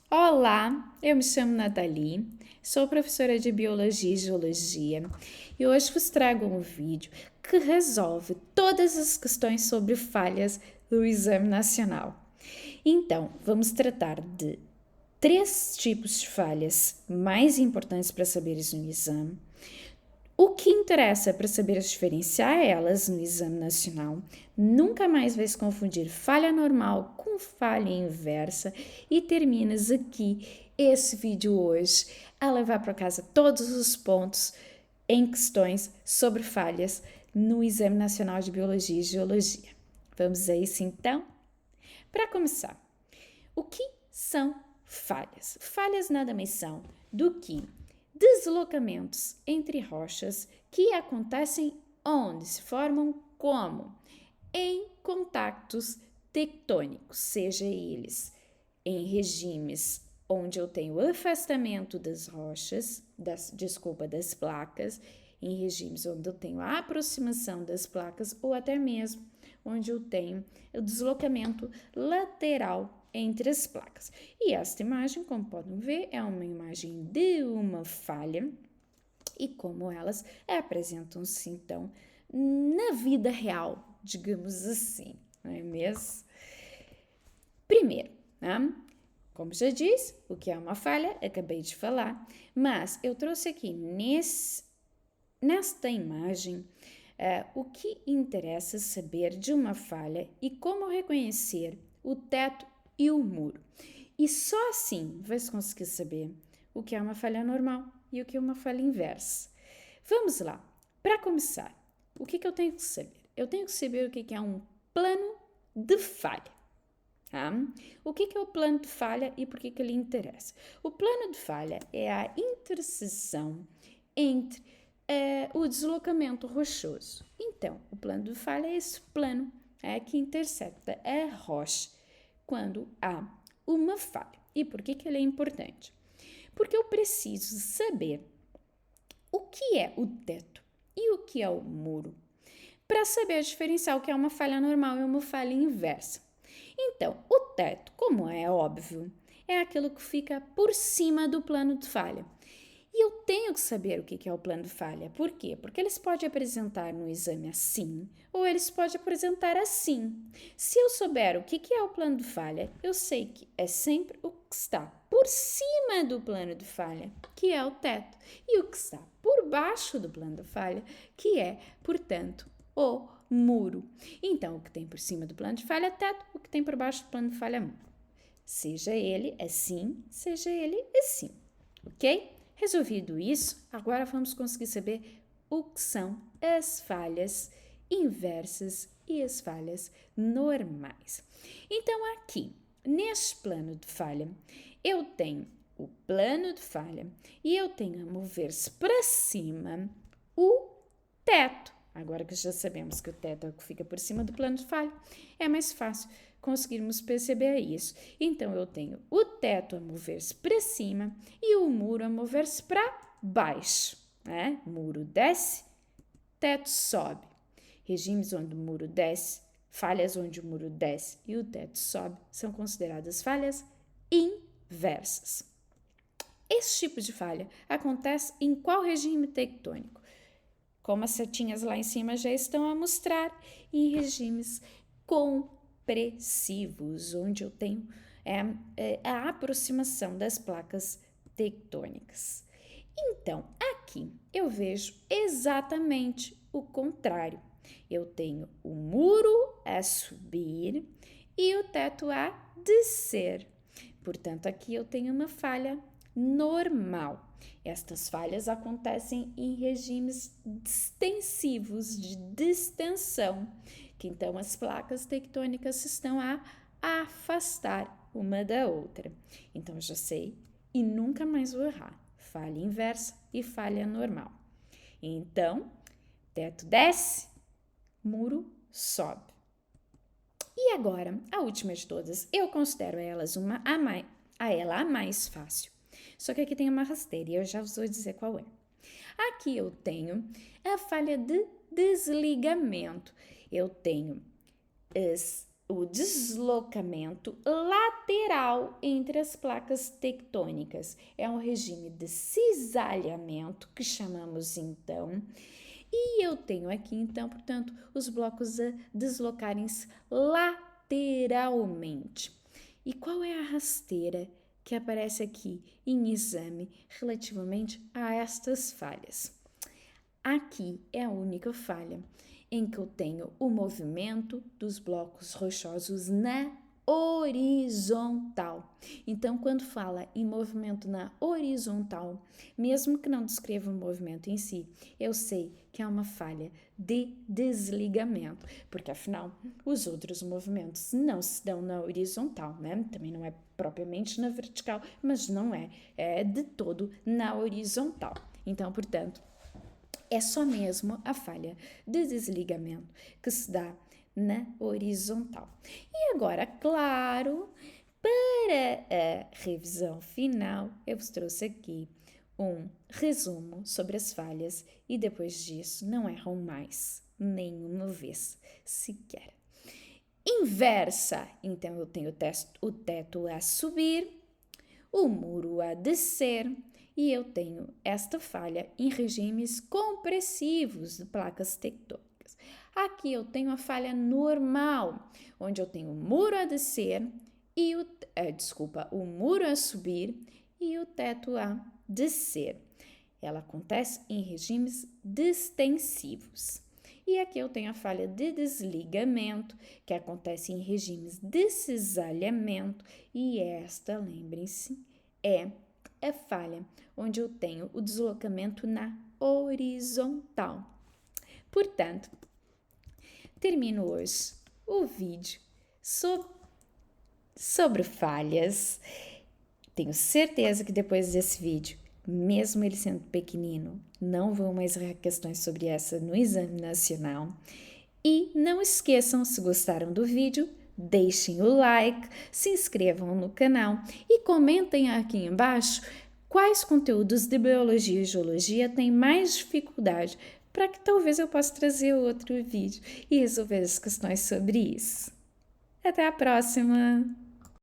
Olá, eu me chamo Nathalie, sou professora de Biologia e Geologia e hoje vos trago um vídeo que resolve todas as questões sobre falhas do Exame Nacional. Então, vamos tratar de 3 tipos de falhas mais importantes para saberes no exame. O que interessa para saberes diferenciar elas no Exame Nacional, nunca mais vais confundir falha normal com falha inversa e terminas aqui esse vídeo hoje a levar para casa todos os pontos em questões sobre falhas no Exame Nacional de Biologia e Geologia. Vamos a isso então? Para começar, o que são falhas? Falhas nada mais são do que deslocamentos entre rochas que acontecem onde se formam como? Em contactos tectônicos, seja eles em regimes onde eu tenho afastamento das rochas, das placas, em regimes onde eu tenho a aproximação das placas ou até mesmo onde eu tenho o deslocamento lateral entre as placas. E esta imagem, como podem ver, é uma imagem de uma falha e como elas apresentam-se então na vida real, digamos assim, não é mesmo? Primeiro, né? Como já disse, o que é uma falha, acabei de falar, mas eu trouxe aqui nesta imagem o que interessa saber de uma falha e como reconhecer o teto e o muro. E só assim vai-se conseguir saber o que é uma falha normal e o que é uma falha inversa. Vamos lá. Para começar, o que eu tenho que saber? Eu tenho que saber o que é um plano de falha. Tá? O que é o plano de falha e por que ele interessa? O plano de falha é a interseção entre o deslocamento rochoso. Então, o plano de falha é esse plano que intercepta a rocha quando há uma falha. E por que ele é importante? Porque eu preciso saber o que é o teto e o que é o muro para saber diferenciar o que é uma falha normal e uma falha inversa. Então, o teto, como é óbvio, é aquilo que fica por cima do plano de falha. E eu tenho que saber o que é o plano de falha. Por quê? Porque eles podem apresentar no exame assim, ou eles podem apresentar assim. Se eu souber o que é o plano de falha, eu sei que é sempre o que está por cima do plano de falha, que é o teto, e o que está por baixo do plano de falha, que é, portanto, o muro. Então, o que tem por cima do plano de falha é teto, o que tem por baixo do plano de falha é muro. Seja ele assim, seja ele assim, ok? Resolvido isso, agora vamos conseguir saber o que são as falhas inversas e as falhas normais. Então, aqui, neste plano de falha, eu tenho o plano de falha e eu tenho a mover-se para cima o teto. Agora que já sabemos que o teto é o que fica por cima do plano de falha, é mais fácil conseguirmos perceber isso. Então, eu tenho o teto a mover-se para cima e o muro a mover-se para baixo. Né? Muro desce, teto sobe. Regimes onde o muro desce, falhas onde o muro desce e o teto sobe são consideradas falhas inversas. Esse tipo de falha acontece em qual regime tectônico? Como as setinhas lá em cima já estão a mostrar, em regimes compressivos, onde eu tenho a aproximação das placas tectônicas. Então, aqui eu vejo exatamente o contrário. Eu tenho o muro a subir e o teto a descer. Portanto, aqui eu tenho uma falha normal. Estas falhas acontecem em regimes extensivos de distensão, que então as placas tectônicas estão a afastar uma da outra. Então eu já sei e nunca mais vou errar. Falha inversa e falha normal. Então, teto desce, muro sobe. E agora, a última de todas, eu considero ela a mais fácil. Só que aqui tem uma rasteira e eu já vos vou dizer qual é. Aqui eu tenho a falha de desligamento. Eu tenho as o deslocamento lateral entre as placas tectônicas. É um regime de cisalhamento que chamamos então. E eu tenho aqui então, portanto, os blocos a deslocarem-se lateralmente. E qual é a rasteira que aparece aqui em exame relativamente a estas falhas? Aqui é a única falha em que eu tenho o movimento dos blocos rochosos na horizontal. Então, quando fala em movimento na horizontal, mesmo que não descreva o movimento em si, eu sei que é uma falha de desligamento, porque afinal os outros movimentos não se dão na horizontal, né? Também não é propriamente na vertical, mas não é de todo na horizontal. Então, portanto, é só mesmo a falha de desligamento que se dá na horizontal. E agora, claro, para a revisão final, eu vos trouxe aqui um resumo sobre as falhas e depois disso não erram mais nenhuma vez sequer. Inversa, então eu tenho o teto a subir, o muro a descer e eu tenho esta falha em regimes compressivos de placas tectônicas. Aqui eu tenho a falha normal, onde eu tenho o muro a descer e o muro a subir e o teto a descer. Ela acontece em regimes distensivos. E aqui eu tenho a falha de desligamento, que acontece em regimes de cisalhamento, e esta, lembrem-se, é a falha onde eu tenho o deslocamento na horizontal. Portanto, termino hoje o vídeo sobre falhas. Tenho certeza que depois desse vídeo, mesmo ele sendo pequenino, não vão mais errar questões sobre essa no exame nacional. E não esqueçam, se gostaram do vídeo, deixem o like, se inscrevam no canal e comentem aqui embaixo quais conteúdos de biologia e geologia têm mais dificuldade, para que talvez eu possa trazer outro vídeo e resolver as questões sobre isso. Até a próxima!